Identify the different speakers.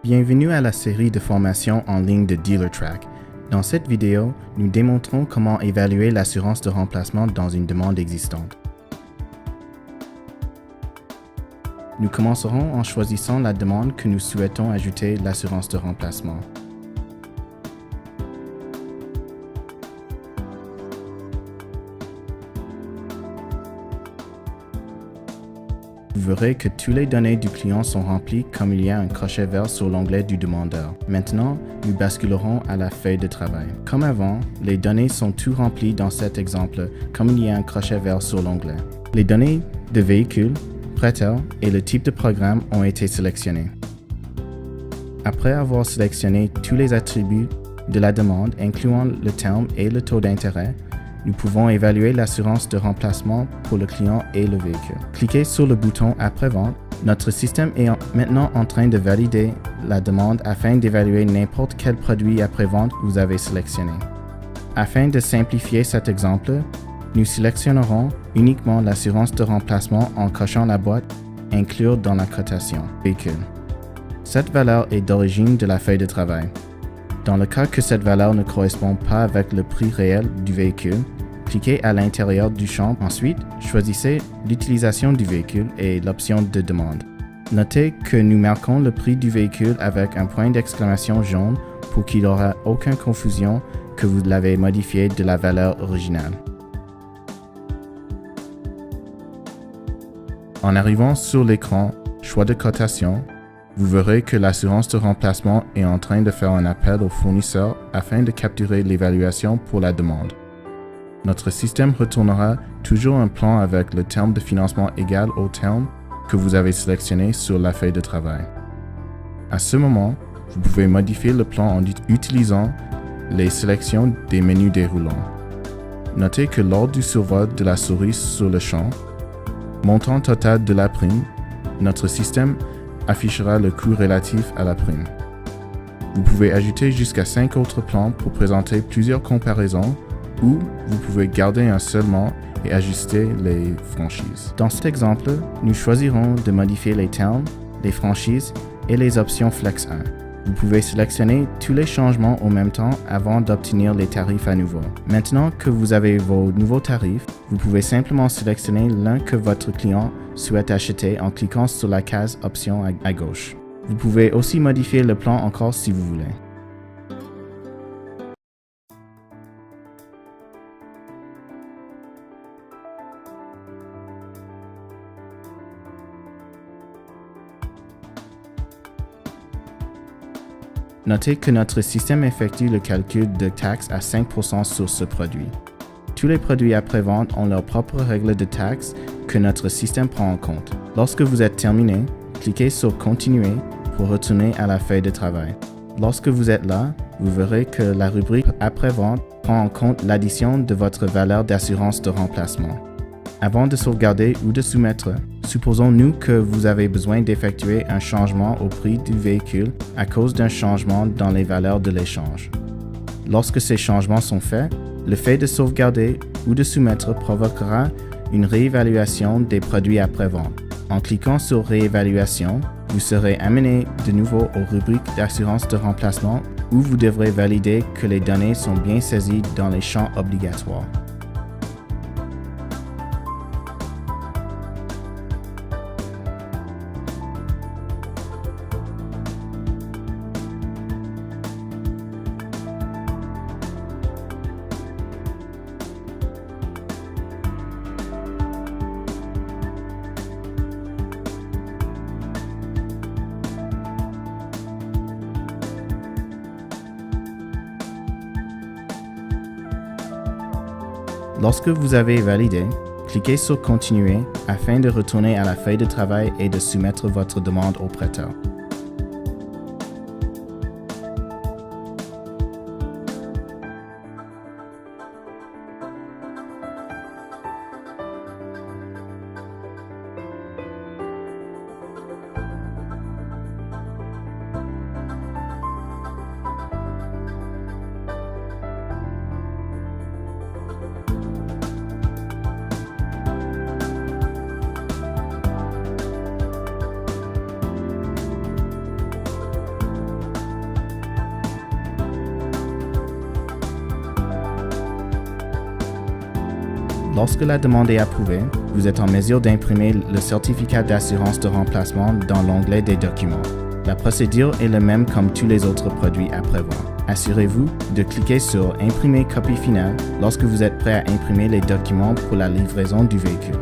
Speaker 1: Bienvenue à la série de formation en ligne de DealerTrack. Dans cette vidéo, nous démontrons comment évaluer l'assurance de remplacement dans une demande existante. Nous commencerons en choisissant la demande que nous souhaitons ajouter l'assurance de remplacement. Vous verrez que toutes les données du client sont remplies comme il y a un crochet vert sur l'onglet du demandeur. Maintenant, nous basculerons à la feuille de travail. Comme avant, les données sont toutes remplies dans cet exemple comme il y a un crochet vert sur l'onglet. Les données de véhicule, prêteur et le type de programme ont été sélectionnées. Après avoir sélectionné tous les attributs de la demande, incluant le terme et le taux d'intérêt, nous pouvons évaluer l'assurance de remplacement pour le client et le véhicule. Cliquez sur le bouton Après-vente. Notre système est maintenant en train de valider la demande afin d'évaluer n'importe quel produit après-vente que vous avez sélectionné. Afin de simplifier cet exemple, nous sélectionnerons uniquement l'assurance de remplacement en cochant la boîte « Inclure dans la cotation véhicule ». Cette valeur est d'origine de la feuille de travail. Dans le cas que cette valeur ne correspond pas avec le prix réel du véhicule, cliquez à l'intérieur du champ. Ensuite, choisissez l'utilisation du véhicule et l'option de demande. Notez que nous marquons le prix du véhicule avec un point d'exclamation jaune pour qu'il n'y aura aucune confusion que vous l'avez modifié de la valeur originale. En arrivant sur l'écran « Choix de cotation », vous verrez que l'assurance de remplacement est en train de faire un appel au fournisseur afin de capturer l'évaluation pour la demande. Notre système retournera toujours un plan avec le terme de financement égal au terme que vous avez sélectionné sur la feuille de travail. À ce moment, vous pouvez modifier le plan en utilisant les sélections des menus déroulants. Notez que lors du survol de la souris sur le champ « Montant total de la prime », notre système affichera le coût relatif à la prime. Vous pouvez ajouter jusqu'à 5 autres plans pour présenter plusieurs comparaisons ou vous pouvez garder un seulement et ajuster les franchises. Dans cet exemple, nous choisirons de modifier les termes, les franchises et les options Flex 1. Vous pouvez sélectionner tous les changements en même temps avant d'obtenir les tarifs à nouveau. Maintenant que vous avez vos nouveaux tarifs, vous pouvez simplement sélectionner l'un que votre client souhaite acheter en cliquant sur la case Options à gauche. Vous pouvez aussi modifier le plan encore si vous voulez. Notez que notre système effectue le calcul de taxes à 5% sur ce produit. Tous les produits après-vente ont leurs propres règles de taxes que notre système prend en compte. Lorsque vous êtes terminé, cliquez sur « Continuer » pour retourner à la feuille de travail. Lorsque vous êtes là, vous verrez que la rubrique « Après-vente » prend en compte l'addition de votre valeur d'assurance de remplacement. Avant de sauvegarder ou de soumettre, supposons-nous que vous avez besoin d'effectuer un changement au prix du véhicule à cause d'un changement dans les valeurs de l'échange. Lorsque ces changements sont faits, le fait de sauvegarder ou de soumettre provoquera une réévaluation des produits après-vente. En cliquant sur « Réévaluation », vous serez amené de nouveau aux rubriques d'assurance de remplacement où vous devrez valider que les données sont bien saisies dans les champs obligatoires. Lorsque vous avez validé, cliquez sur « Continuer » afin de retourner à la feuille de travail et de soumettre votre demande au prêteur. Lorsque la demande est approuvée, vous êtes en mesure d'imprimer le certificat d'assurance de remplacement dans l'onglet des documents. La procédure est la même comme tous les autres produits à prévoir. Assurez-vous de cliquer sur « Imprimer copie finale » lorsque vous êtes prêt à imprimer les documents pour la livraison du véhicule.